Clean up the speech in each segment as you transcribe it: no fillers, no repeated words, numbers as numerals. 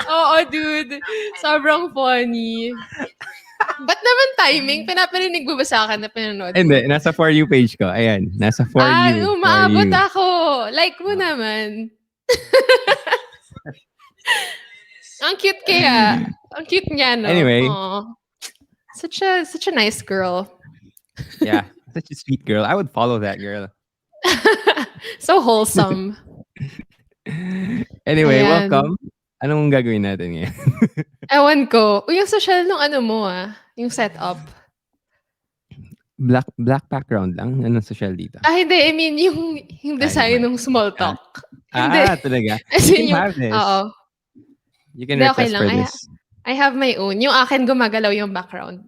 Oo, dude. Sobrang funny. Ba't naman timing? Pinaparinig mo ba sa akin na pinanood Hindi, mo? nasa For You page ko. Ayan, nasa For You. For Umaabot You. ako. Like mo naman. Ang cute kaya. Ang cute niya, no? Anyway, Aw. Such a nice girl. yeah, such a sweet girl. I would follow that girl. So wholesome. Anyway, Ayan. welcome. Anong gagawin natin ngayon? Ewan ko. Uy, yung social nung ano mo yung setup. Black background lang? Anong social dito? Hindi. I mean, yung Yung design mic. ng small talk. Hindi. Talaga? As You in can yung, have this. oo. You can Hindi, okay request lang. for this. I have my own. Yung akin gumagalaw yung background.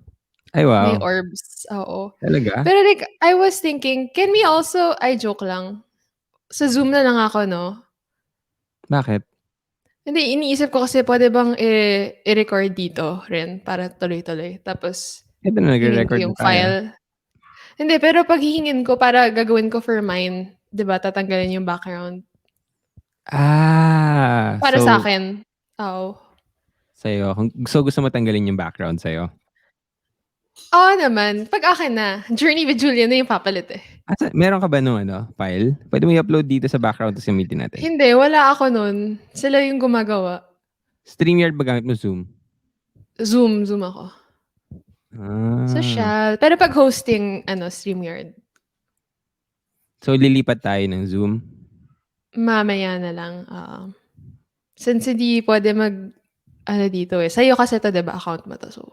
Ay, May wow. orbs. Oo. Talaga? Pero like, I was thinking, can we also, I joke lang. Sa Zoom na lang ako, no? Bakit? Hindi, iniisip ko kasi pwede bang i-record dito rin para tuloy-tuloy. Tapos, Ito na, hingin ko nagre-record yung na tayo. file. Hindi, pero pag hihingin ko para gagawin ko for mine, di ba, tatanggalin yung background. Para sa So, akin. Oo. sa'yo. So, gusto mo tanggalin yung background sa'yo? Oo naman. Pag akin na, Journey with Julienne na yung papalit eh. Meron ka ba nung file? Pwede mo i-upload dito sa background tapos gamitin natin. Hindi, wala ako nun. Sila yung gumagawa. StreamYard ba gamit mo Zoom? Zoom ako. Social. Pero pag hosting, StreamYard. So, lilipat tayo ng Zoom? Mamaya na lang. Since hindi pwede dito eh. Sa'yo kasi ito, diba, account mo to. So.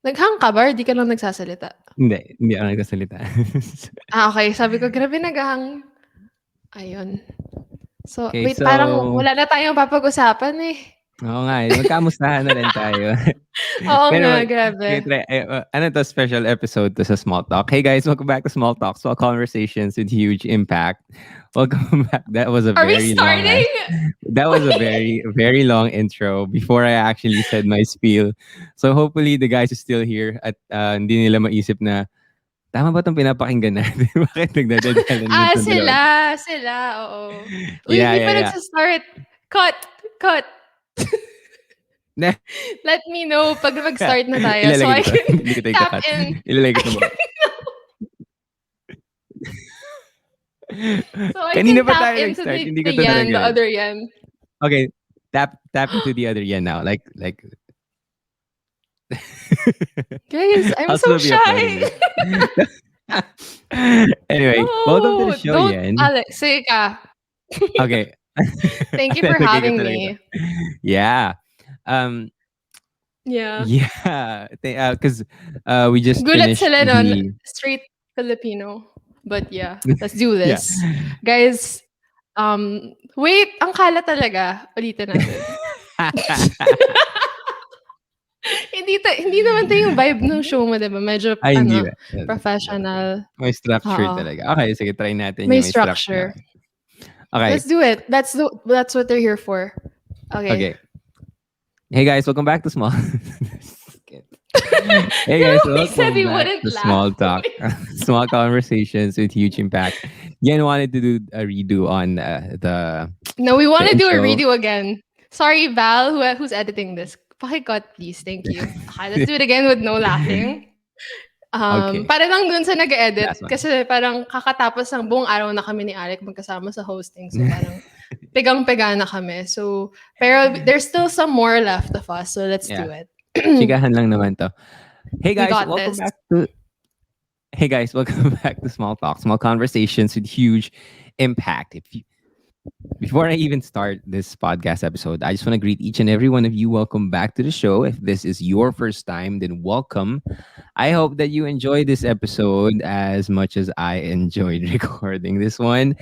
Naghang ka ba or di ka lang nagsasalita? Hindi ako nagsasalita. Okay. Sabi ko, grabe naghang. Ayun. So, Okay, wait, parang wala na tayong papag-usapan eh. Oo nga, magkamustahan na rin tayo. Oo Pero, nga, grabe. to, special episode to sa Small Talk. Hey guys, welcome back to Small Talk, small conversations with huge impact. Welcome back. That was a Are we very long. starting? That was a very, very long intro before I actually said my spiel. So hopefully the guys are still here at hindi nila maisip na tama ba itong pinapakinggan natin? Bakit nagdadadalan dun sa dalawa? Sila, oo. Uy, Yeah, hindi pa yeah. nagsastart. Cut. Let me know pag mag-start na tayo so I can tap in. Ilalagay ko ito. So I Kanina can pa tap tayo into nag-start, hindi ko the ito yan, the nalagay. other yan. Okay, tap into the other yan now. Like. Guys, I'm I'll so still be shy. uploading it. Anyway, welcome to the show, don't, Yen. Alex, sige ka. Okay. Thank you for having me. Yeah. Yeah. Yeah. Because we just Gulat finished sila nun, the... straight Filipino. But yeah, let's do this. Guys, wait, ang kala talaga. Ulitin natin. hindi naman 'to yung vibe ng show mo, 'di ba? Medyo hindi ba? professional. May structure talaga. Okay, sige, try natin May yung structure. Okay. Let's do it. That's what they're here for. Okay. Hey guys, welcome back to Small. Hey guys, welcome back to Small Talk, small conversations with huge impact. Yen wanted to do a redo on the. No, we want to do a redo again. Sorry, Val, who's editing this. Pakicut, please. Thank you. Okay, let's do it again with no laughing. Okay. Para lang dun sa nag-edit. Kasi parang kakatapos ng buong araw na kami ni Alec magkasama sa hosting. So parang pigang-piga na kami. So, pero there's still some more left of us. So let's do it. Chikahan lang naman to. Hey guys, welcome this. back to... Hey guys, welcome back to Small Talk, small conversations with huge impact. Before I even start this podcast episode, I just want to greet each and every one of you. Welcome back to the show. If this is your first time, then welcome. I hope that you enjoyed this episode as much as I enjoyed recording this one.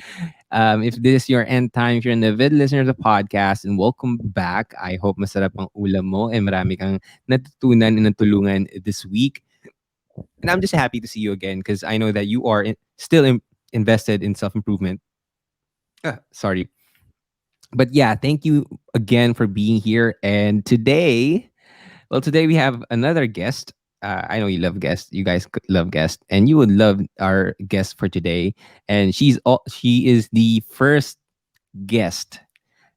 If this is your end time, if you're an avid listener of the podcast, and welcome back. I hope masarap ang ulam mo and marami kang natutunan and natulungan this week. And I'm just happy to see you again because I know that you are still invested in self-improvement. Sorry. But yeah, thank you again for being here. And today we have another guest. I know you love guests. You guys love guests, and you would love our guest for today. And she is the first guest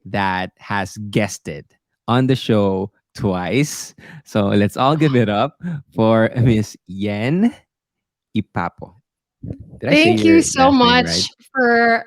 that has guested on the show twice. So let's all give it up for Miss Yen Ipapo. Did I say Thank you your so last name right? much for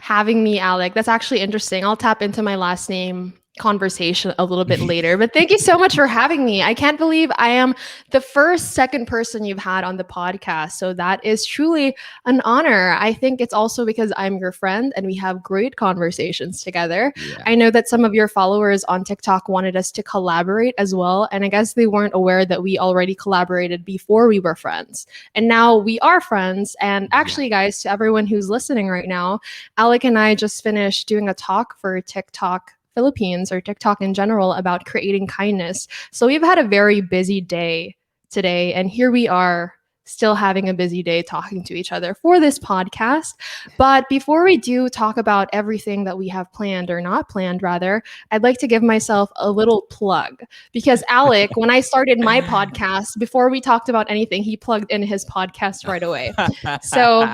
having me, Alec. That's actually interesting. I'll tap into my last name conversation a little bit later. But thank you so much for having me. I can't believe I am the second person you've had on the podcast. So that is truly an honor. I think it's also because I'm your friend and we have great conversations together. Yeah. I know that some of your followers on TikTok wanted us to collaborate as well. And I guess they weren't aware that we already collaborated before we were friends. And now we are friends. And Yeah. actually, guys, to everyone who's listening right now, Alec and I just finished doing a talk for TikTok Philippines or TikTok in general about creating kindness. So we've had a very busy day today, and here we are still having a busy day talking to each other for this podcast. But before we do talk about everything that we have planned or not planned, rather, I'd like to give myself a little plug because Alec, when I started my podcast, before we talked about anything, he plugged in his podcast right away. So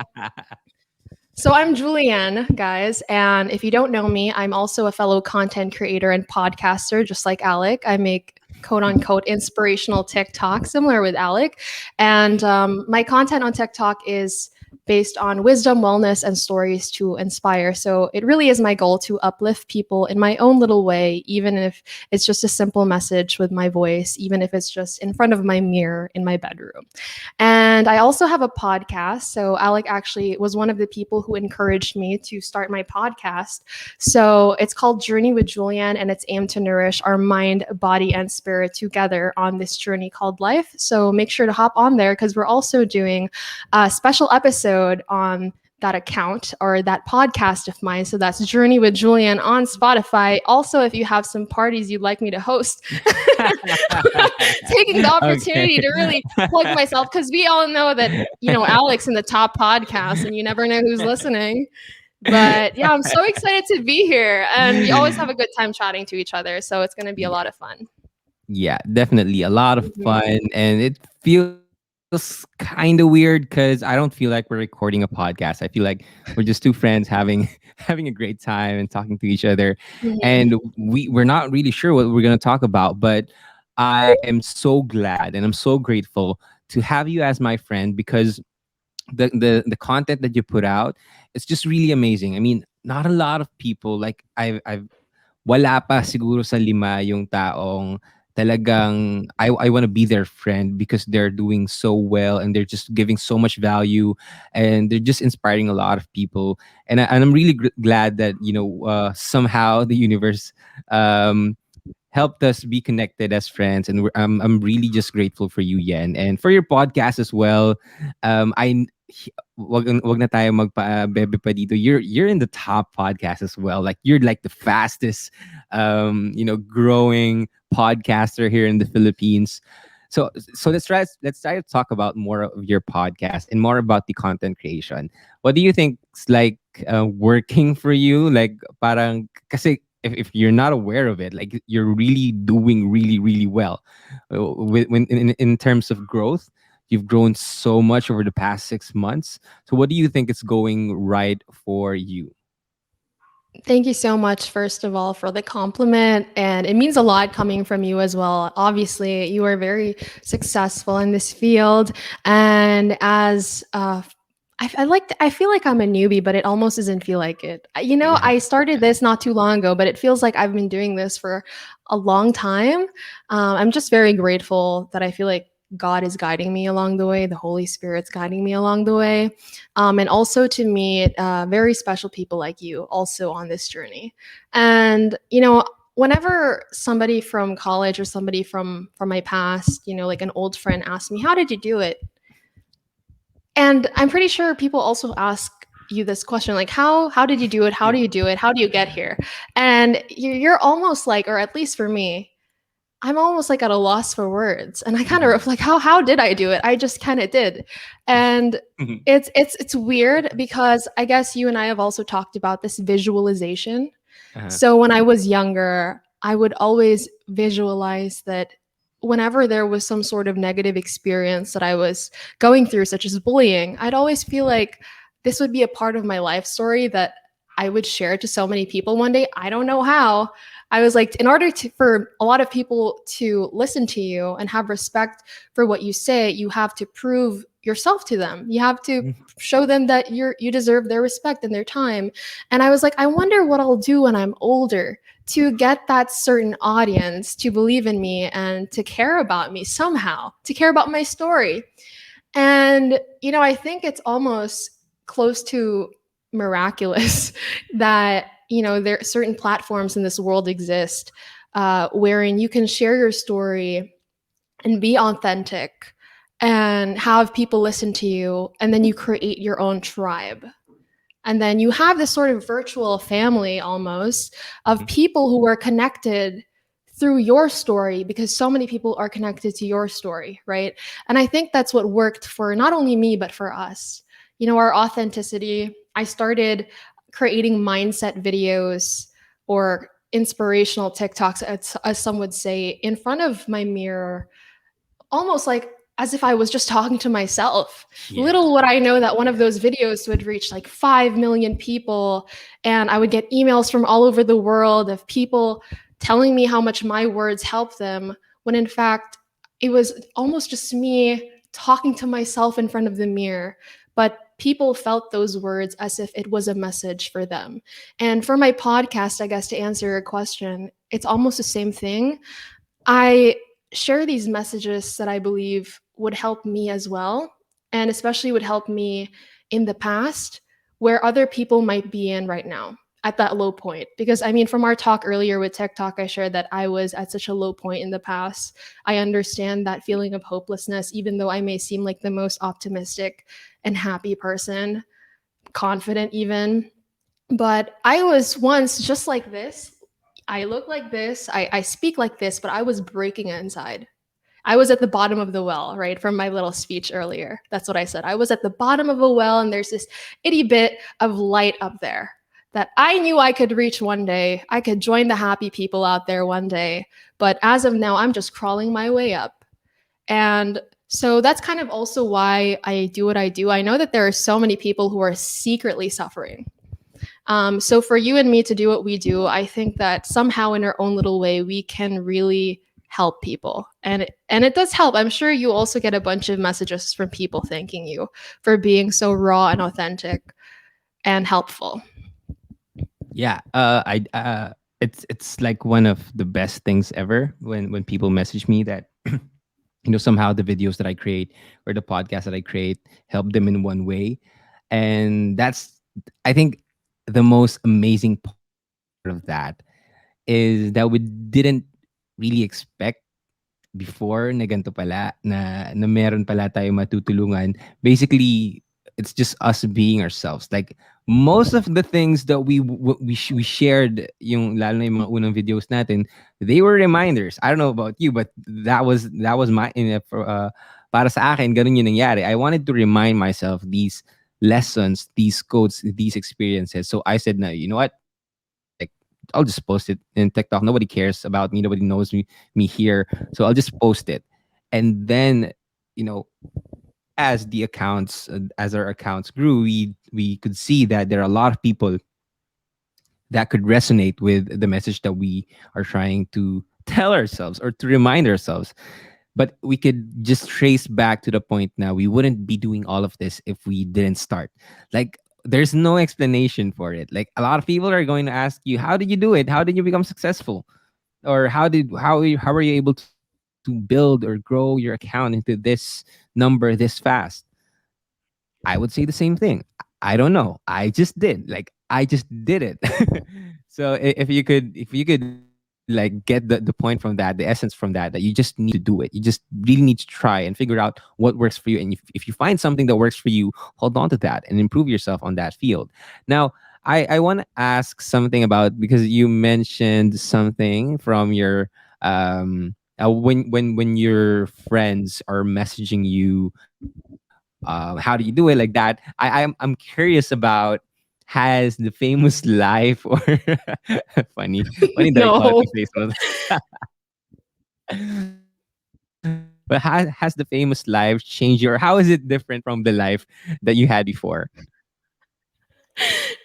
so I'm Julienne, guys, and if you don't know me, I'm also a fellow content creator and podcaster, just like Alec. I make quote unquote inspirational TikTok, similar with Alec, and my content on TikTok is based on wisdom, wellness, and stories to inspire. So it really is my goal to uplift people in my own little way, even if it's just a simple message with my voice, even if it's just in front of my mirror in my bedroom. And I also have a podcast. So Alec actually was one of the people who encouraged me to start my podcast. So it's called Journey with Julienne, and it's aimed to nourish our mind, body, and spirit together on this journey called life. So make sure to hop on there because we're also doing a special episode on that account or that podcast of mine. So that's Journey with Julian on Spotify. Also, if you have some parties you'd like me to host, taking the opportunity to really plug myself because we all know that, Alex in the top podcast and you never know who's listening. But yeah, I'm so excited to be here. And we always have a good time chatting to each other. So it's going to be a lot of fun. Yeah, definitely a lot of Mhm. fun, and it feels kind of weird because I don't feel like we're recording a podcast. I feel like we're just two friends having having a great time and talking to each other, and Mhm. we're not really sure what we're gonna talk about, but I am so glad and I'm so grateful to have you as my friend because the content that you put out, it's just really amazing. I mean, not a lot of people like I've wala pa siguro sa 5 yung taong talagang I want to be their friend because they're doing so well and they're just giving so much value and they're just inspiring a lot of people. And I'm really glad that somehow the universe um helped us be connected as friends, and I'm really just grateful for you, Yen, and for your podcast as well. Wag na tayo magpa-bebe pa dito. You're in the top podcast as well. Like you're like the fastest growing podcaster here in the Philippines. So let's try to talk about more of your podcast and more about the content creation. What do you think is like working for you? Like parang kasi if you're not aware of it, like you're really doing really really well in terms of growth. You've grown so much over the past 6 months. So what do you think is going right for you? Thank you so much, first of all, for the compliment. And it means a lot coming from you as well. Obviously, you are very successful in this field. And as I feel like I'm a newbie, but it almost doesn't feel like it. Yeah. I started this not too long ago, but it feels like I've been doing this for a long time. I'm just very grateful that I feel like God is guiding me along the way. The Holy Spirit's guiding me along the way, and also to meet very special people like you also on this journey. And whenever somebody from college or somebody from my past, like an old friend asks me, how did you do it? And I'm pretty sure people also ask you this question, like how did you do it? How do you do it? How do you get here? And you're almost like, or at least for me, I'm almost like at a loss for words. And I kind of Mhm. reflect, how did I do it? I just kind of did. And Mhm. it's weird because I guess you and I have also talked about this visualization. Uh-huh. So when I was younger, I would always visualize that whenever there was some sort of negative experience that I was going through, such as bullying, I'd always feel like this would be a part of my life story that I would share to so many people one day. I don't know how. I was like, in order to for a lot of people to listen to you and have respect for what you say, you have to prove yourself to them. You have to show them that you deserve their respect and their time. And I was like, I wonder what I'll do when I'm older to get that certain audience to believe in me and to care about me somehow, to care about my story. And, I think it's almost close to miraculous that, there certain platforms in this world exist wherein you can share your story and be authentic and have people listen to you. And then you create your own tribe. And then you have this sort of virtual family almost of people who are connected through your story because so many people are connected to your story, right? And I think that's what worked for not only me, but for us. Our authenticity. I started creating mindset videos or inspirational TikToks, as some would say, in front of my mirror, almost like as if I was just talking to myself. Yeah. Little would I know that one of those videos would reach like 5 million people, and I would get emails from all over the world of people telling me how much my words helped them, when in fact, it was almost just me talking to myself in front of the mirror. But people felt those words as if it was a message for them. And for my podcast, I guess to answer your question, it's almost the same thing. I share these messages that I believe would help me as well, and especially would help me in the past where other people might be in right now at that low point. Because I mean, from our talk earlier with TikTok, I shared that I was at such a low point in the past. I understand that feeling of hopelessness, even though I may seem like the most optimistic and happy person, confident even. But I was once just like this. I look like this, I speak like this, but I was breaking inside. I was at the bottom of the well, right? From my little speech earlier. That's what I said. I was at the bottom of a well, and there's this itty bit of light up there that I knew I could reach one day. I could join the happy people out there one day. But as of now, I'm just crawling my way up. And so that's kind of also why I do what I do. I know that there are so many people who are secretly suffering. So for you and me to do what we do, I think that somehow in our own little way, we can really help people. And it does help. I'm sure you also get a bunch of messages from people thanking you for being so raw and authentic and helpful. Yeah. It's like one of the best things ever when people message me that somehow the videos that I create or the podcast that I create help them in one way. And that's, I think, the most amazing part of that is that we didn't really expect before na ganito pala, na meron pala tayo matutulungan. Basically, it's just us being ourselves. Like, most of the things that we shared, yung lalo na yung mga unang videos natin, they were reminders. I don't know about you, but that was my para sa akin, ganun yung nangyari. I wanted to remind myself these lessons, these quotes, these experiences. So I said, na, you know what? Like, I'll just post it in TikTok. Nobody cares about me. Nobody knows me here. So I'll just post it. And then, you know, as our accounts grew, we could see that there are a lot of people that could resonate with the message that we are trying to tell ourselves or to remind ourselves. But we could just trace back to the point now we wouldn't be doing all of this if we didn't start. Like, there's no explanation for it. Like, a lot of people are going to ask you, how did you do it? How did you become successful? Or how are you able to build or grow your account into this number this fast? I would say the same thing. I don't know. I just did. Like, I just did it. So if you could like get the point from that, the essence from that you just need to do it. You just really need to try and figure out what works for you. And if you find something that works for you, hold on to that and improve yourself on that field. Now, I want to ask something about, because you mentioned something from your when your friends are messaging you, how do you do it, like that. I'm curious about, has the famous life or funny that I call it No. the face. But has the famous life changed you, or how is it different from the life that you had before?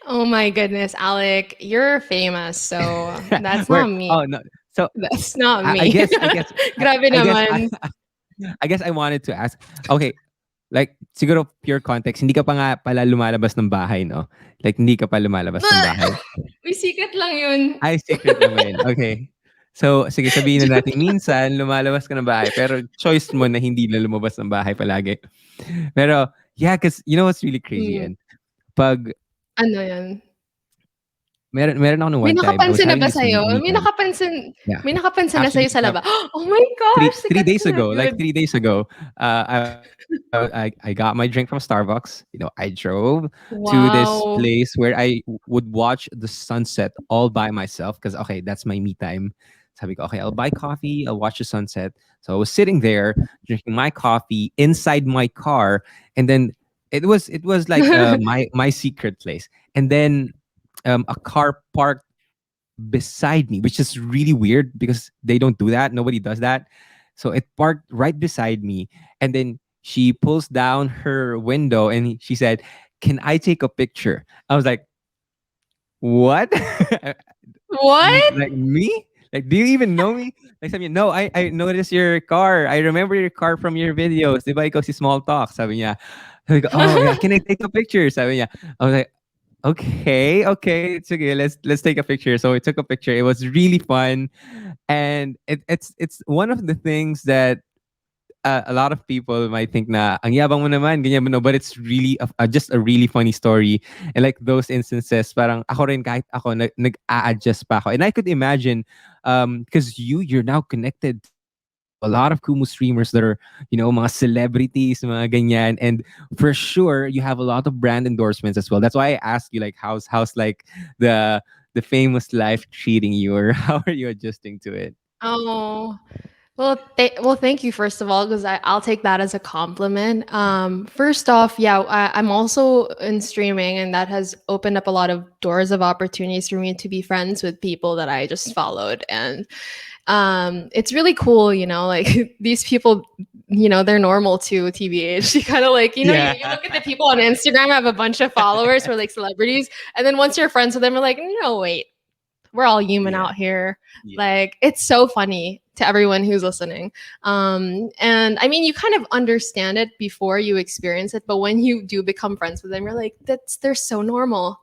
Oh my goodness, Alec, you're famous, so that's Where not me. oh no, so That's not I me. guess I guess Grabe I guess naman. I guess I wanted to ask. Okay, like siguro pure context, hindi ka pa nga pala lumalabas ng bahay, no? Like hindi ka pa lumalabas ng bahay. Uy, sikat lang yun. Ay, secret lang ba yun? Okay. So, sige, sabihin na natin, minsan, lumalabas ka ng bahay, pero choice mo na hindi na lumabas ng bahay palagi. Pero, yeah, because you know what's really crazy, Hmm, and pag, ano yan? meron ako nung May one time, I was nakapansin na having ba this sa'yo? me time. Yeah. May nakapansin na Actually, sa'yo sa no, laba? Oh my gosh, three sikat days na ago, like yun. 3 days ago, I got my drink from Starbucks. You know, I drove to this Wow. place where I would watch the sunset all by myself because okay, that's my me time. Sabi ko, okay, I'll buy coffee, I'll watch the sunset. So I was sitting there drinking my coffee inside my car, and then it was like my secret place. And then a car parked beside me, which is really weird because they don't do that. Nobody does that. So it parked right beside me. And then she pulls down her window and she said, "Can I take a picture?" I was like, "What?" What? Like me? Like, do you even know me? Like, sabi niya, no, I noticed your car. I remember your car from your videos. Di ba ikaw si Small Talk? Sabi niya. Sabi ko, oh, yeah, can I take a picture? Sabi niya. I was like, okay, okay, it's okay. Let's take a picture. So we took a picture. It was really fun, and it's one of the things that a lot of people might think na ang yabang mo naman, ganyan mo, no, but it's really just a really funny story. And like those instances, parang ako rin kahit ako nag-a-adjust pa ako. And I could imagine, because you're now connected to a lot of Kumu streamers that are, you know, mga celebrities, mga ganyan. And for sure, you have a lot of brand endorsements as well. That's why I asked you, like, how's like the famous life treating you, or how are you adjusting to it? Oh. Well, thank you first of all, because I'll take that as a compliment. First off, yeah, I'm also in streaming, and that has opened up a lot of doors of opportunities for me to be friends with people that I just followed, and it's really cool, like these people, they're normal too, TBH. You kind of like, Yeah. you look at the people on Instagram have a bunch of followers who are like celebrities, and then once you're friends with them, you're like, no, wait, we're all human Yeah. out here. Yeah. Like, it's so funny to everyone who's listening. And I mean, you kind of understand it before you experience it, but when you do become friends with them, you're like, they're so normal.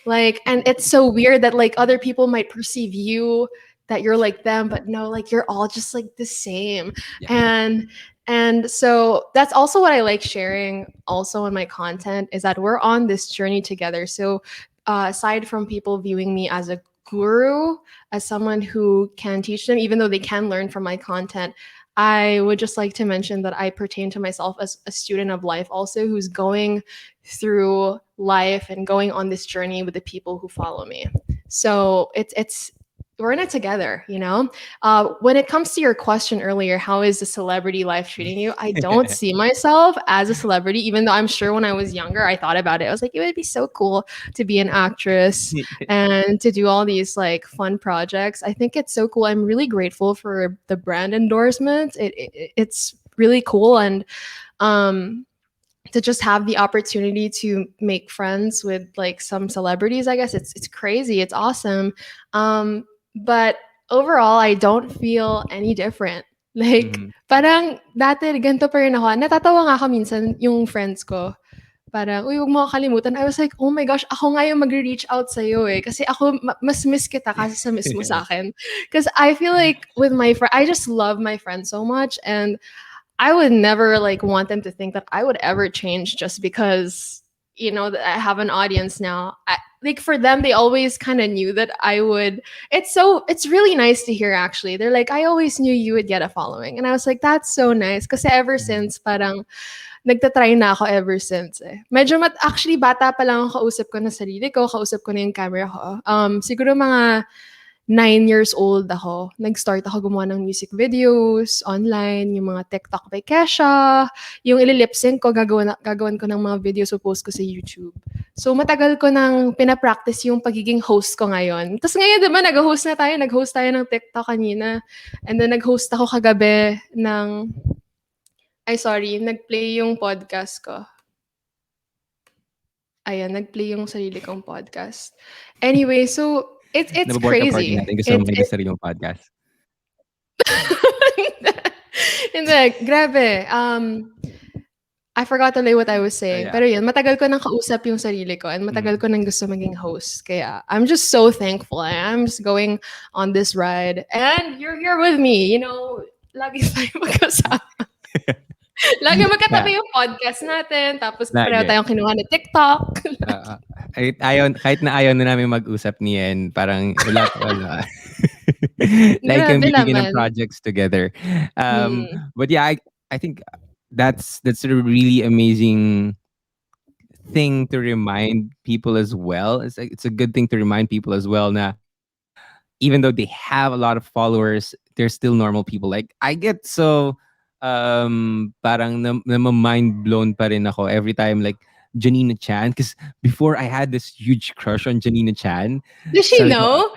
Like, and it's so weird that like other people might perceive you that you're like them, but no, like you're all just like the same. Yeah. And so that's also what I like sharing also in my content, is that we're on this journey together. So aside from people viewing me as a guru, as someone who can teach them, even though they can learn from my content, I would just like to mention that I pertain to myself as a student of life, also, who's going through life and going on this journey with the people who follow me. So it's we're in it together, when it comes to your question earlier, how is the celebrity life treating you? I don't see myself as a celebrity, even though I'm sure when I was younger I thought about it. I was like, it would be so cool to be an actress and to do all these like fun projects. I think it's so cool. I'm really grateful for the brand endorsements. It's really cool. And um to just have the opportunity to make friends with like some celebrities, I guess it's crazy. It's awesome. But overall, I don't feel any different. Like, Mhm. parang dati ganito pa rin ako. Natatawa nga ako minsan yung friends ko. Parang, uy, huwag mo ako kalimutan. I was like, oh my gosh, ako nga yung mag-reach out sa'yo eh. Kasi ako, mas miss kita kasi sa miss mo sa akin. Because I feel like with my friend, I just love my friends so much. And I would never like want them to think that I would ever change just because that I have an audience now. Like for them, they always kind of knew that I would. It's really nice to hear actually. They're like, I always knew you would get a following, and I was like, that's so nice. Because ever Mhm. since, parang nagtatry na ako ever since eh. Medyo actually bata pa lang ako, kausap ko na sarili ko, kausap ko na yung camera ko. Siguro mga 9 years old ako, nag-start ako gumawa ng music videos online, yung mga TikTok by Kesha, yung ililip sync ko, gagawan ko ng mga videos, post ko sa YouTube. So, matagal ko nang pinapractice yung pagiging host ko ngayon. Tapos ngayon, diba, nag-host tayo ng TikTok kanina. And then, nag-host ako kagabi ng, ay sorry, nag-play yung podcast ko. Ayan, nag-play yung sarili kong podcast. Anyway, so it's Naboboard ka party crazy. natin, gusto mo may sarili mong podcast. Hindi, grabe. I forgot tuloy what I was saying. Yeah. Pero yun, matagal ko nang kausap yung sarili ko and matagal Mm. ko nang gusto maging host. Kaya I'm just so thankful. I'm just going on this ride. And you're here with me. You know, lagi tayo magkasama. Lagi magkatabi yung podcast natin. Tapos pareho Lagi. tayong kinuha ni TikTok. Kahit na ayaw na namin mag-usap niyan, parang wala. Like yung Grabe bibigyan ng naman. projects together. But yeah, I think that's a really amazing thing to remind people as well. It's a good thing to remind people as well na even though they have a lot of followers, they're still normal people. Like I get so parang mind blown pa rin ako every time like Janina Chan, because before I had this huge crush on Janina Chan. Does she know?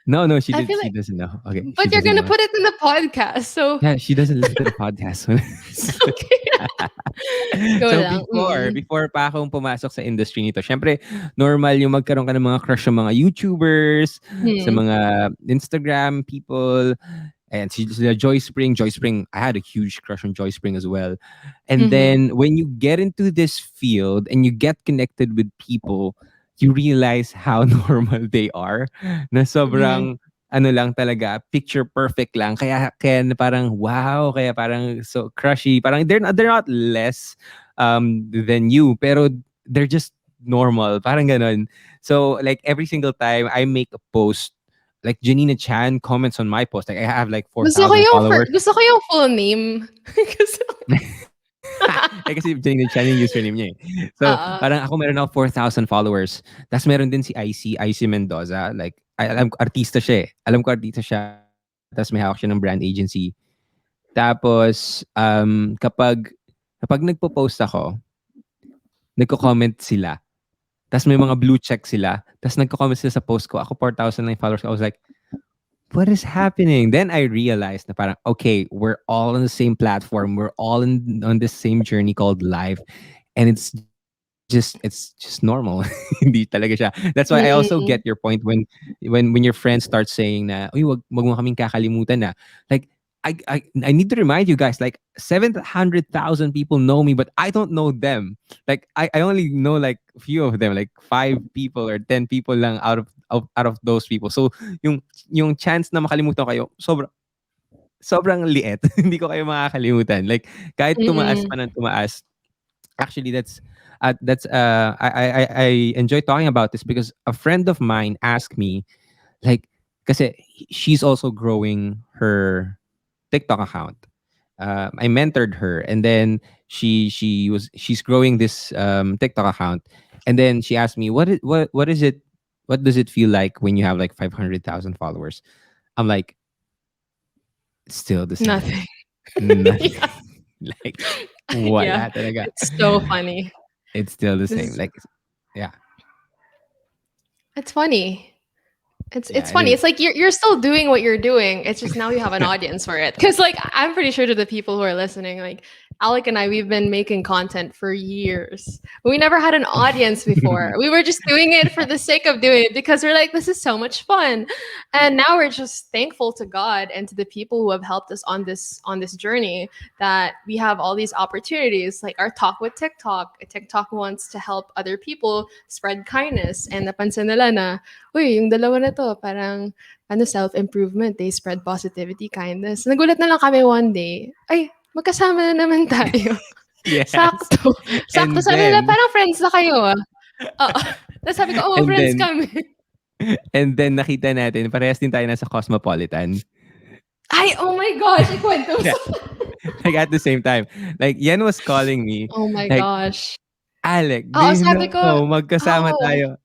No, I she feel like, doesn't know. Okay, but she you're doesn't gonna know. put it in the podcast, so Yeah, she doesn't listen to the podcast. okay. Go So lang. before pa akong pumasok sa industry nito, syempre normal yung magkaroon ka ng mga crush sa mga YouTubers, sa mga Instagram people, and sila Joy Spring. I had a huge crush on Joy Spring as well. And then when you get into this field and you get connected with people, you realize how normal they are. Na sobrang ano lang talaga, picture perfect lang. Kaya parang wow, kaya parang so crushy. Parang they're not less than you, pero they're just normal. Parang ganon. So like every single time I make a post, like Janina Chan comments on my post. Like I have like 4,000 followers. Gusto ko yung full name. Kasi Janina Chan yung username niya eh. So parang ako meron ako 4,000 followers. Tapos meron din si IC Mendoza. Like alam ko artista siya eh. Alam ko artista siya. Tapos may hawak siya ng brand agency. Tapos kapag nagpo-post ako, nagko-comment sila. Tapos may mga blue check sila. Tapos nagko-comment sila sa post ko. Ako 4,000 lang followers. I was like, what is happening? Then I realized na parang, okay, we're all on the same platform. We're all on this same journey called life. And it's just normal. Hindi talaga siya. That's why I also get your point when your friends start saying na, uy, wag mo kaming kakalimutan na. Like, I need to remind you guys, like 700,000 people know me, but I don't know them. Like I only know like a few of them, like 5 people or 10 people lang out of those people. So yung chance na makalimutan kayo, sobrang liit. Hindi ko kayo makakalimutan. Like kahit tumaas pa ng tumaas. Actually, I enjoy talking about this because a friend of mine asked me, like, kasi she's also growing her TikTok account. I mentored her, and then she's growing this TikTok account, and then she asked me, what is it? What does it feel like when you have like 500,000 followers? I'm like, still the same. Nothing. Nothing. Like, wala talaga. It's so funny. It's still the same. Like, yeah. It's funny. It's funny. It's like you're still doing what you're doing. It's just now you have an audience for it. Because like I'm pretty sure to the people who are listening, like Alec and I, we've been making content for years. We never had an audience before. We were just doing it for the sake of doing it because we're like, this is so much fun. And now we're just thankful to God and to the people who have helped us on this journey that we have all these opportunities. Like our talk with TikTok. TikTok wants to help other people spread kindness. And napansin nila na, uy, yung dalawa na to, parang self-improvement, they spread positivity, kindness. Nagulat na lang kami one day, ay, magkasama na naman tayo. Yes. Sakto. Sabi nila, parang friends na kayo ah. Tapos sabi ko, friends kami. And then nakita natin, parehas din tayo nasa Cosmopolitan. Ay, oh my gosh, ikwento mo. Like at the same time. Like, Yen was calling me. Oh my like, gosh. Alec, do you know magkasama tayo?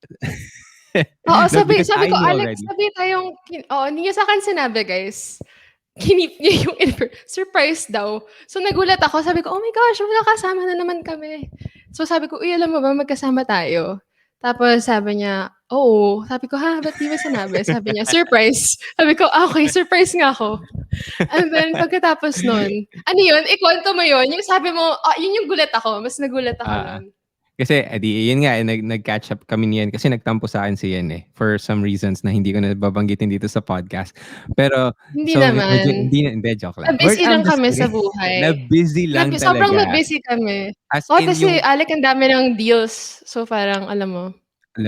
Oo, No, sabi because sabi I ko, knew "Alex, already. sabi tayong oo, hindi niya sa'kin sinabi, guys. Kinip niya yung surprise daw. So, nagulat ako, sabi ko, "Oh my gosh, magkakasama na naman kami." So, sabi ko, "Uy, alam mo ba magkasama tayo?" Tapos sabi niya, "Oo." Sabi ko, "Ha, ba't di mo sinabi?" Sabi niya, "Surprise." Sabi ko, "Ah, okey, surprise nga ako." And then pagkatapos nun, ano yun, ikuwento mo yun? Yung sabi mo, yun yung gulat ako, mas nagulat ako Oo. nun. Kasi yun nga, nag-catch up kami niyan kasi nagtampo sa akin si Ian, for some reasons na hindi ko na babanggitin dito sa podcast. Pero Hindi so naman. medyo hindi, joke lang. Na-busy I'm lang just kami sa kidding. buhay. Na-busy lang Sobrang talaga. na-busy kami. As Oo, in kasi yung Alec ang dami ng deals. So, parang alam mo.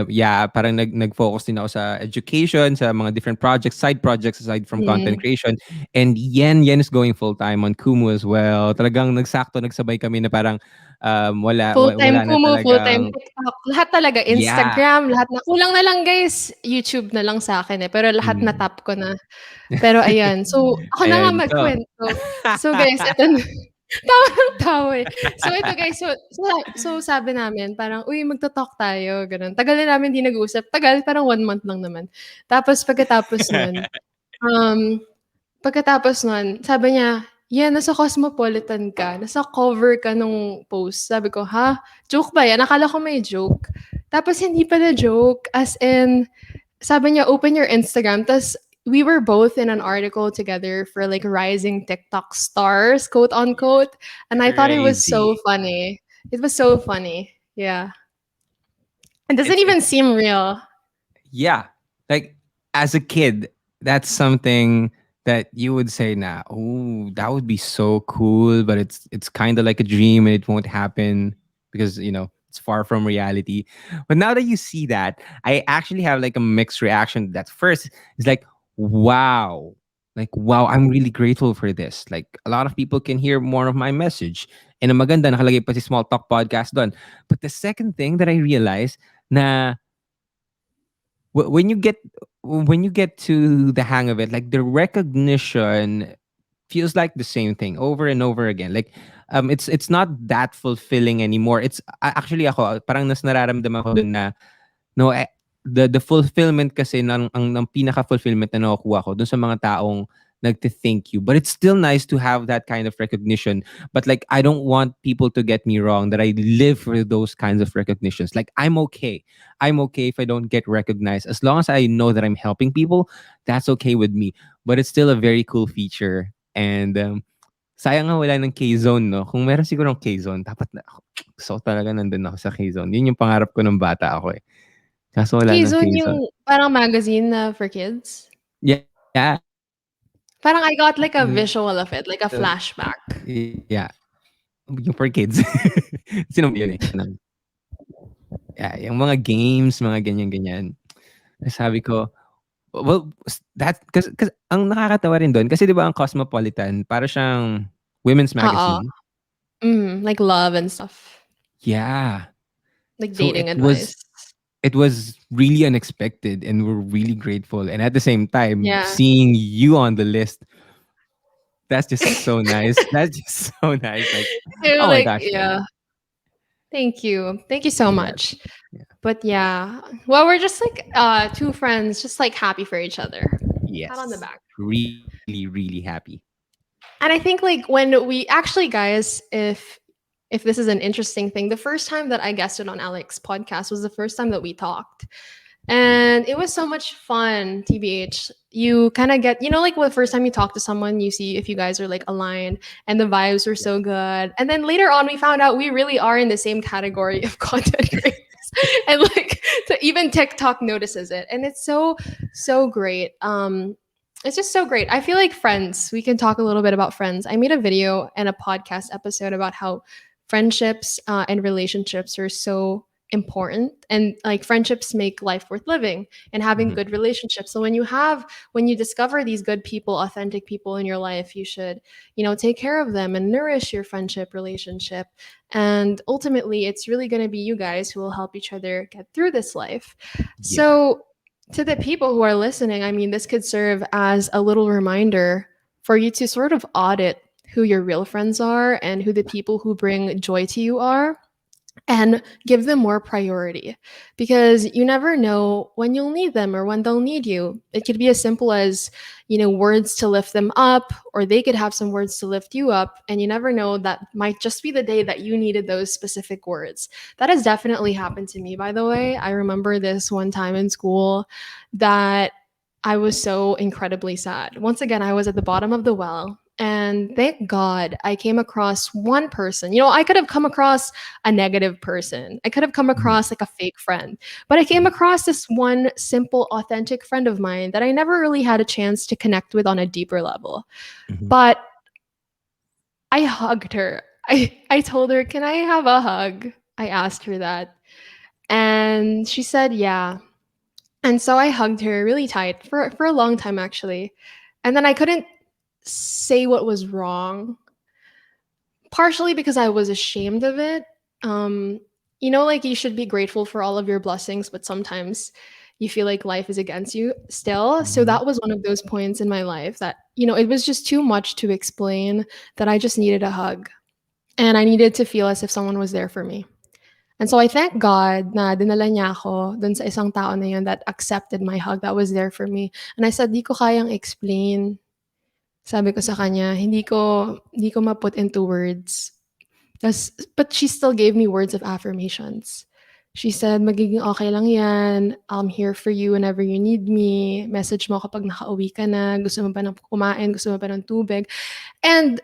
yeah, parang nag-focus din ako sa education, sa mga different projects, side projects aside from content Mm. creation. And Yen is going full-time on Kumu as well. Talagang nagsabay kami na parang Full-time wala na Kumu, full-time talagang TikTok, lahat talaga, yeah. Instagram, lahat na. Kulang na lang guys, YouTube na lang sa'kin, eh, pero lahat Mm. na-tap ko na. Pero ayan, so ako na nga Ayan, so magkuwento. So guys, eto na, tawa ng tawa, eh. So ito guys, so sabi namin parang, "Uy, magto-talk tayo," gano'n. Tagal na namin 'di nag-uusap, tagal parang 1 month lang naman. Tapos um pagkatapos nun, sabi niya, "Yan, nasa Cosmopolitan ka, nasa cover ka nung post." Sabi ko, "Ha? Joke ba yan?" Akala ko may joke. Tapos hindi pala joke, as in, sabi niya, "Open your Instagram." Tas we were both in an article together for like rising TikTok stars, quote unquote. And I thought it was so crazy. funny. It was so funny. Yeah. It doesn't It's even seem real. yeah. Like as a kid, that's something that you would say now, oh, that would be so cool, but it's kind of like a dream and it won't happen because, it's far from reality. But now that you see that, I actually have like a mixed reaction. That first is like, wow. Like, wow, I'm really grateful for this. Like, a lot of people can hear more of my message. And ang maganda, nakalagay pa si Small Talk Podcast doon. But the second thing that I realized na wh- when you get when you get to the hang of it, like the recognition feels like the same thing over and over again. Like it's not that fulfilling anymore. It's actually ako parang nas nararamdaman ko dun na no, the fulfillment kasi ng pinaka fulfillment na nakukuha ko dun sa mga taong nagte-thank you. But it's still nice to have that kind of recognition. But like I don't want people to get me wrong that I live for those kinds of recognitions. Like I'm okay. I'm okay if I don't get recognized. As long as I know that I'm helping people, that's okay with me. But it's still a very cool feature. And sayang nga wala ng K-Zone, no? Kung meron siguro ng K-Zone, dapat na ako. Gusto ko talaga nandun ako sa K-Zone. Yun yung pangarap ko nung bata ako eh. Kaso wala ng K-Zone K-Zone. yung parang magazine na for kids. Yeah. Parang I got like a The, visual of it, like a flashback. yeah. Yung for kids. Sino ba yun eh? Yeah, yung mga games, mga ganyan-ganyan. Sabi ko, well, that, cause ang nakakatawa rin doon, kasi di ba ang Cosmopolitan, para siyang women's Oo. magazine. Like love and stuff. Yeah. Like So dating advice. it was really unexpected and we're really grateful. And at the same time, Yeah. seeing you on the list, that's just so nice. That's just so nice. Like, So oh my like, gosh, yeah. yeah. Thank you. Thank you so Yeah. much. Yeah. But yeah. Well, we're just like two friends, just like happy for each other. Pat on the Yes. back. Really, really happy. And I think like when we actually guys, if this is an interesting thing, the first time that I guested on Alex's podcast was the first time that we talked. And it was so much fun, TBH. You kind of get, like the first time you talk to someone, you see if you guys are like aligned and the vibes were so good. And then later on, we found out we really are in the same category of content creators. And like even TikTok notices it. And it's so, so great. It's just so great. I feel like friends, we can talk a little bit about friends. I made a video and a podcast episode about how friendships and relationships are so important, and like friendships make life worth living, and having Mhm. good relationships. So when you discover these good people, authentic people in your life, you should take care of them and nourish your friendship relationship. And ultimately it's really going to be you guys who will help each other get through this life. Yeah. So to the people who are listening, I mean, this could serve as a little reminder for you to sort of audit who your real friends are and who the people who bring joy to you are. and give them more priority, because you never know when you'll need them or when they'll need you. It could be as simple as, words to lift them up, or they could have some words to lift you up, and you never know, that might just be the day that you needed those specific words. That has definitely happened to me, by the way. I remember this one time in school that I was so incredibly sad. Once again, I was at the bottom of the well. And thank God I came across one person. I could have come across a negative person. I could have come Mhm. across like a fake friend. But I came across this one simple, authentic friend of mine that I never really had a chance to connect with on a deeper level. Mhm. But I hugged her. I told her, "Can I have a hug?" I asked her that. And she said, "Yeah." And so I hugged her really tight for a long time, actually. And then I couldn't say what was wrong, partially because I was ashamed of it. Um, like, you should be grateful for all of your blessings, but sometimes you feel like life is against you still. So Mhm. that was one of those points in my life that, it was just too much to explain, that I just needed a hug. And I needed to feel as if someone was there for me. And so I thank God na dinala niya ako dun sa isang tao na yun that accepted my hug, that was there for me. And I said, "Di ko kayang explain." Sabi ko sa kanya, "Hindi ko ma-put into words." But she still gave me words of affirmations. She said, "Magiging okay lang yan. I'm here for you whenever you need me. Message mo kapag nakauwi ka na. Gusto mo ba ng kumain? Gusto mo ba ng tubig?" And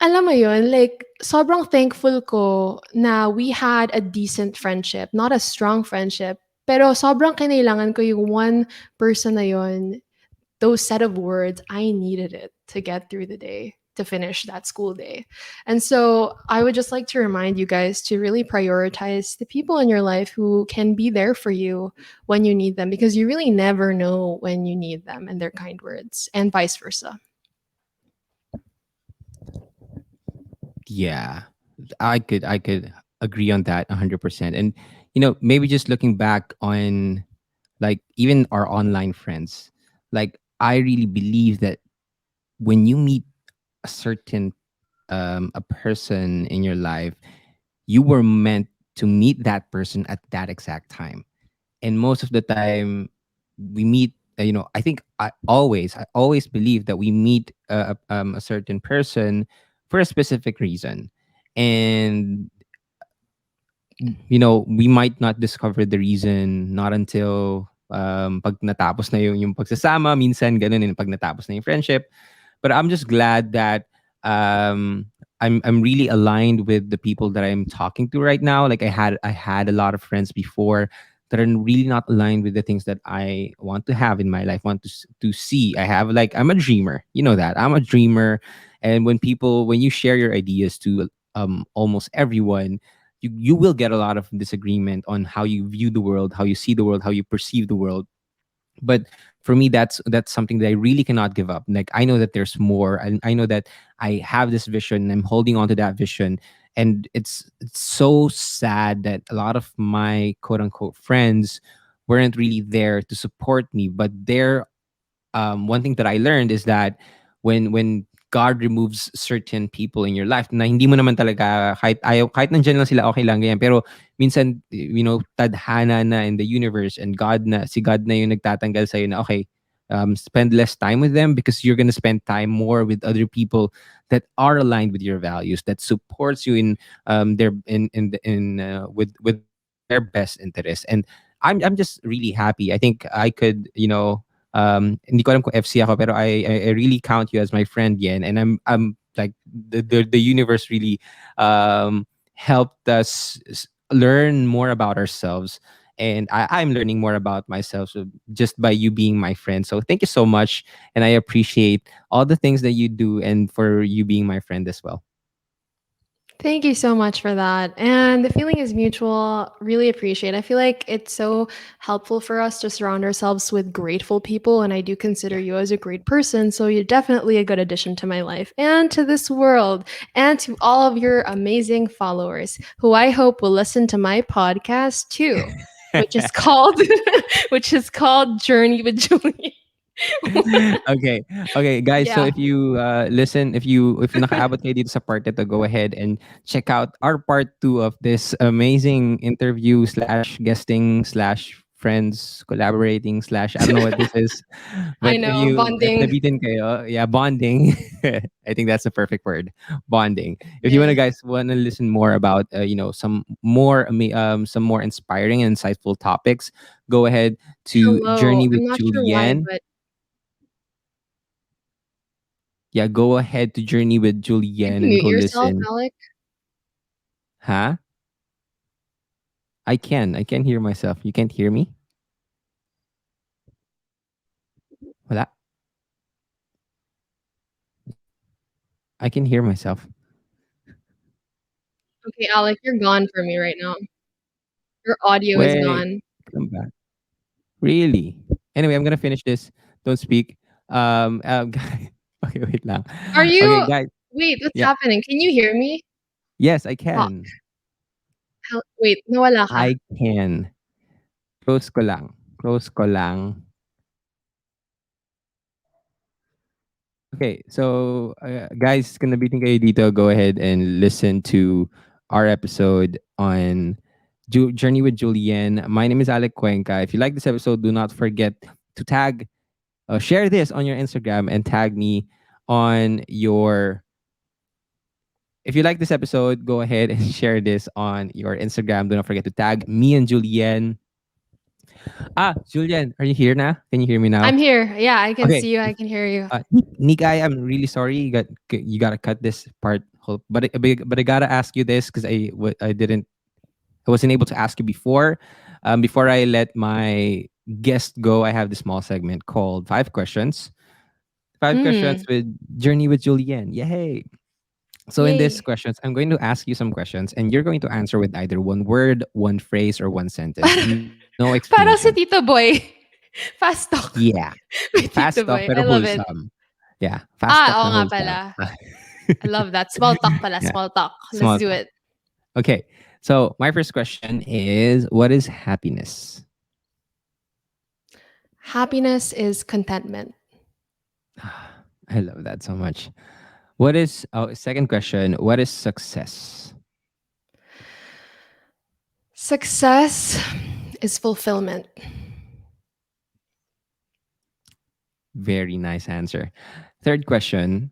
alam mo yun, like, sobrang thankful ko na we had a decent friendship, not a strong friendship. Pero sobrang kinailangan ko yung one person na yun, those set of words. I needed it to get through the day, to finish that school day. And so I would just like to remind you guys to really prioritize the people in your life who can be there for you when you need them, because you really never know when you need them and their kind words, and vice versa. Yeah, I could agree on that 100%. And maybe just looking back on, like, even our online friends, like, I really believe that when you meet a certain a person in your life, you were meant to meet that person at that exact time. And most of the time we meet, I think I always believe that we meet a certain person for a specific reason. And we might not discover the reason not until pag natapos na yung pagsasama, minsan ganun, pag natapos na yung friendship. But I'm just glad that um I'm really aligned with the people that I'm talking to right now. Like, I had a lot of friends before that are really not aligned with the things that I want to have in my life, want to see. I'm a dreamer. You know that. I'm a dreamer. And when you share your ideas to almost everyone, you will get a lot of disagreement on how you view the world, how you see the world, how you perceive the world. But for me, that's something that I really cannot give up. Like, I know that there's more, and I know that I have this vision, and I'm holding on to that vision. And it's so sad that a lot of my quote unquote friends weren't really there to support me. But they're one thing that I learned is that when God removes certain people in your life na hindi mo naman talaga, kahit nandiyan lang sila, okay lang ganyan, pero minsan, tadhana na in the universe, and God na yung nagtatanggal sa na, okay, spend less time with them, because you're gonna spend time more with other people that are aligned with your values, that supports you in their in with their best interest. And I'm just really happy. I think I could, hindi ko alam kung FC ako, pero I really count you as my friend, Yen. And I'm like, the universe really helped us learn more about ourselves. And I'm learning more about myself, so just by you being my friend. So thank you so much. And I appreciate all the things that you do, and for you being my friend as well. Thank you so much for that. And the feeling is mutual. Really appreciate. I feel like it's so helpful for us to surround ourselves with grateful people. And I do consider Yeah. you as a great person. So you're definitely a good addition to my life and to this world, and to all of your amazing followers who I hope will listen to my podcast too, which is called which is called Journey with Julie. Okay. Okay, guys, so Yeah. if you listen, if you nakaabot kayo dito sa part ito, go ahead and check out our part 2 of this amazing interview slash guesting slash friends collaborating slash I don't know what this is. I But know, if bonding. nabitin kayo, yeah, bonding. I think that's the perfect word. Bonding. If you Yeah. wanna listen more about some more inspiring and insightful topics, go ahead to Hello. Journey I'm with not sure why, Julienne. but Yeah, go ahead to Journey with can Julienne you and mute go yourself, listen. Alec? Huh? I can. I can hear myself. You can't hear me? Wala. I can hear myself. Okay, Alec, you're gone for me right now. Your audio is Wait. gone. Come back. Really? Anyway, I'm gonna finish this. Don't speak. Okay, wait lang. Are Okay, you guys. wait, what's Yeah. happening? Can you hear me? Yes, I Fuck. can. Wait, nawala ka. I can. Close ko lang. Close ko lang. Okay, so guys, kung nabitin kayo dito, go ahead and listen to our episode on Journey with Julienne. My name is Alec Cuenca. If you like this episode, do not forget to share this on your Instagram and tag me on your. If you like this episode, go ahead and share this on your Instagram. Do not forget to tag me and Julienne. Julienne, are you here now? Can you hear me now? I'm here. Yeah, I can Okay. see you. I can hear you. Nikai, I'm really sorry. You gotta cut this part. But I gotta ask you this because I wasn't able to ask you before. Before I let my guest go, I have this small segment called Five Questions. Five questions Mm. with Journey with Julienne. Yay! So in these Yay. questions, I'm going to ask you some questions, and you're going to answer with either one word, one phrase, or one sentence. No explanation. Parang si Tito Boy. Fast talk. Yeah, With fast Tito talk Boy. pero I love it. wholesome. Yeah, fast talk Oo na nga wholesome. pala. I love that. Small talk pala. Yeah, Small talk. Let's small do talk. it. Okay, so my first question is, what is happiness? Happiness is contentment. I love that so much. What is second question? What is success? Success is fulfillment. Very nice answer. Third question: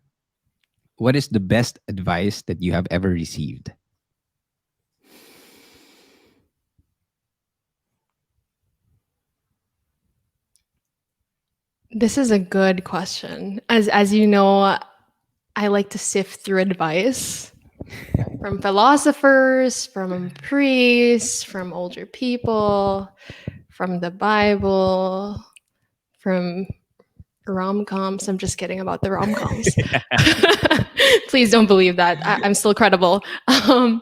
what is the best advice that you have ever received? This is a good question. As you know, I like to sift through advice from philosophers, from priests, from older people, from the Bible, from rom-coms. I'm just kidding about the rom-coms. Please don't believe that. I'm still credible. I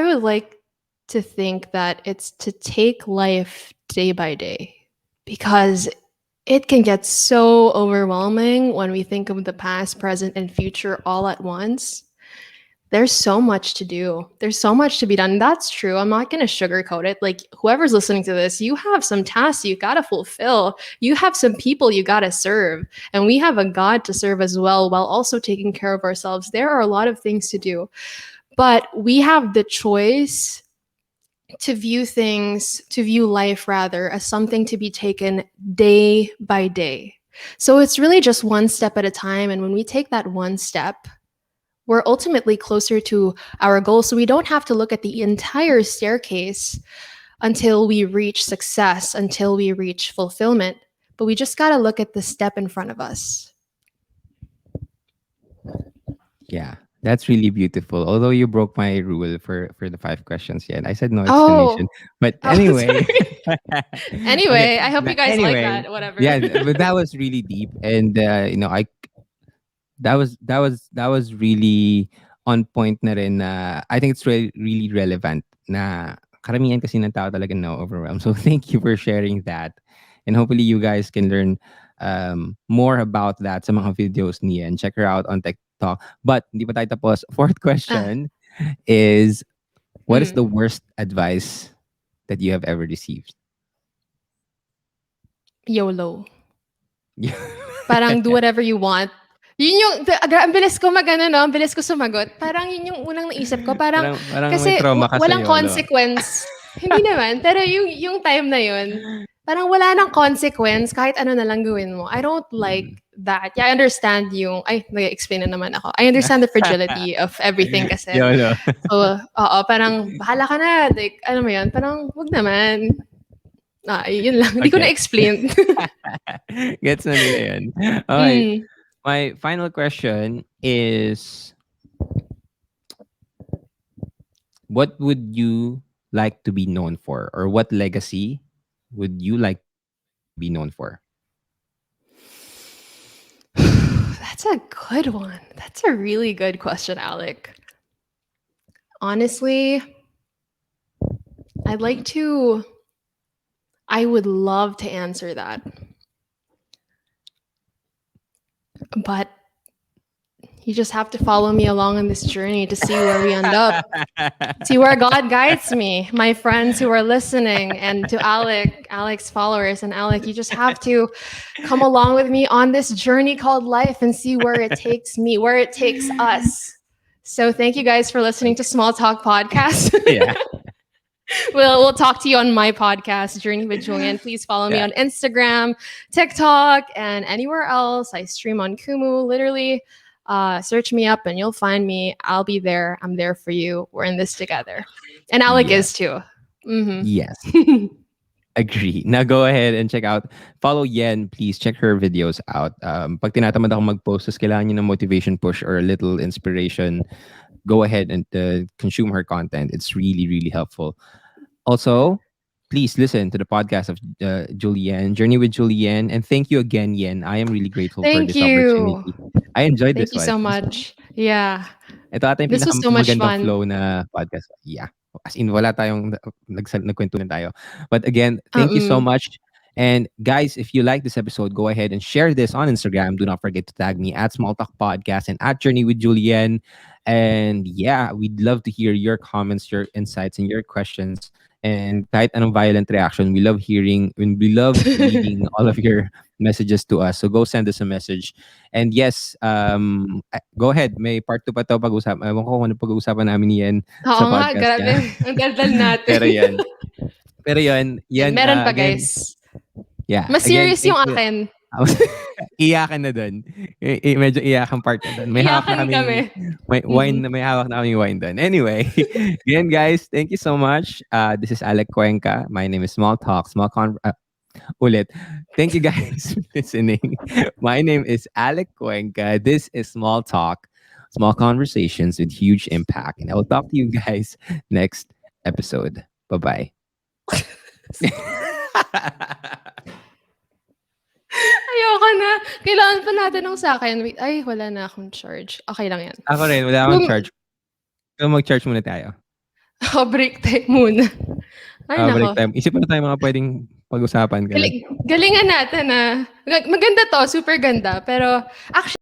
would like to think that it's to take life day by day because it can get so overwhelming when we think of the past, present, and future all at once. There's so much to do. There's so much to be done. That's true. I'm not going to sugarcoat it. Like, whoever's listening to this, you have some tasks you got to fulfill. You have some people you got to serve. And we have a God to serve as well, while also taking care of ourselves. There are a lot of things to do. But we have the choice to view life rather, as something to be taken day by day. So it's really just one step at a time. And when we take that one step, we're ultimately closer to our goal. So we don't have to look at the entire staircase until we reach success, until we reach fulfillment. But we just got to look at the step in front of us. Yeah, that's really beautiful. Although you broke my rule for the five questions, yeah, and I said no explanation. Oh, But oh, anyway, sorry. okay. Anyway, I hope you guys like Anyway, that. Whatever. yeah, but that was really deep, and I that was really on point na rin na I think it's really relevant na karamihan kasi ng tao talaga na overwhelmed. So thank you for sharing that. And hopefully you guys can learn more about that sa mga videos niya and check her out on TikTok. But hindi pa tayo tapos. Fourth Ah, question is, what is the mm, worst advice that you have ever received? YOLO. Yeah. Parang do whatever you want. Yun yung ang bilis ko mag-ano 'no, ang bilis ko sumagot. Parang yun yung unang naisip ko, parang Parang may kasi trauma ka sa walang YOLO. consequence. Hindi naman, pero yung time na yun, parang wala ng consequence kahit ano na lang gawin mo. I don't like Mm. that. Yeah, I understand yung nag-explain na naman ako. I understand the fragility of everything kasi. YOLO. So, oo, parang bahala ka na, like, alam mo yun, parang wag naman. Yun lang. Hindi ko Okay. na-explain. Gets na nila yun. Okay. Mm. My final question is, what would you like to be known for? Or what legacy would you like to be known for? That's a good one. That's a really good question, Alec. Honestly, I would love to answer that. But you just have to follow me along on this journey to see where we end up. See where God guides me, my friends who are listening, and to Alec's followers. And Alec, you just have to come along with me on this journey called life and see where it takes me, where it takes us. So thank you guys for listening to Small Talk Podcast. Yeah. We'll talk to you on my podcast, Journey with Julienne. Please follow me Yeah. on Instagram, TikTok, and anywhere else. I stream on Kumu. Literally, search me up and you'll find me. I'll be there. I'm there for you. We're in this together. And Alec Yes. is too. Mm-hmm. Yes. Agree. Now go ahead and follow Yen, please. Check her videos out. Pag tinatamad ako mag-post, tapos kailangan nyo ng motivation push or a little inspiration, go ahead and consume her content. It's really, really helpful. Also, please listen to the podcast of Julienne, Journey with Julienne. And thank you again, Yen. I am really grateful for Thank this you. opportunity. I enjoyed Thank this you one. so much. Yeah. Ito ata yung This was so much pinakamagandang fun. flow na podcast. Yeah. As in, wala tayong nagkwentuhan tayo. But again, thank you so much. And guys, if you like this episode, go ahead and share this on Instagram. Do not forget to tag me at Small Talk Podcast and at Journey with Julienne. And yeah, we'd love to hear your comments, your insights, and your questions. And kahit anong violent reaction, we love reading all of your messages to us. So go send us a message. And yes, go ahead. May part 2 pa to pag-usapan. Ewan ko kung ano pag-uusapan namin ni Yen sa Oo nga, podcast grabe. niya. Ang daldal natin. Pero yan, Meron pa again, guys. yeah. Mas Again, serious yung akin. Iyakan na doon. Medyo iyakan part na doon. May hawak na Iyakan kami. may wine, may hawak na kaming wine doon. Anyway, again guys, thank you so much. This is Alec Cuenca. My name is Small Talk, ulit. Thank you guys for listening. My name is Alec Cuenca. This is Small Talk, small conversations with huge impact. And I will talk to you guys next episode. Bye-bye. Ayoko na. Kailangan pa natin ng sa akin. Wait, ay, wala na akong charge. Okay lang yan. Ako rin, wala akong charge. So mag-charge muna tayo. Break time muna. Ay, nako. Break time. Isip na tayo mga pwedeng pag-usapan. Galingan natin ah. Maganda to, super ganda. Pero, actually,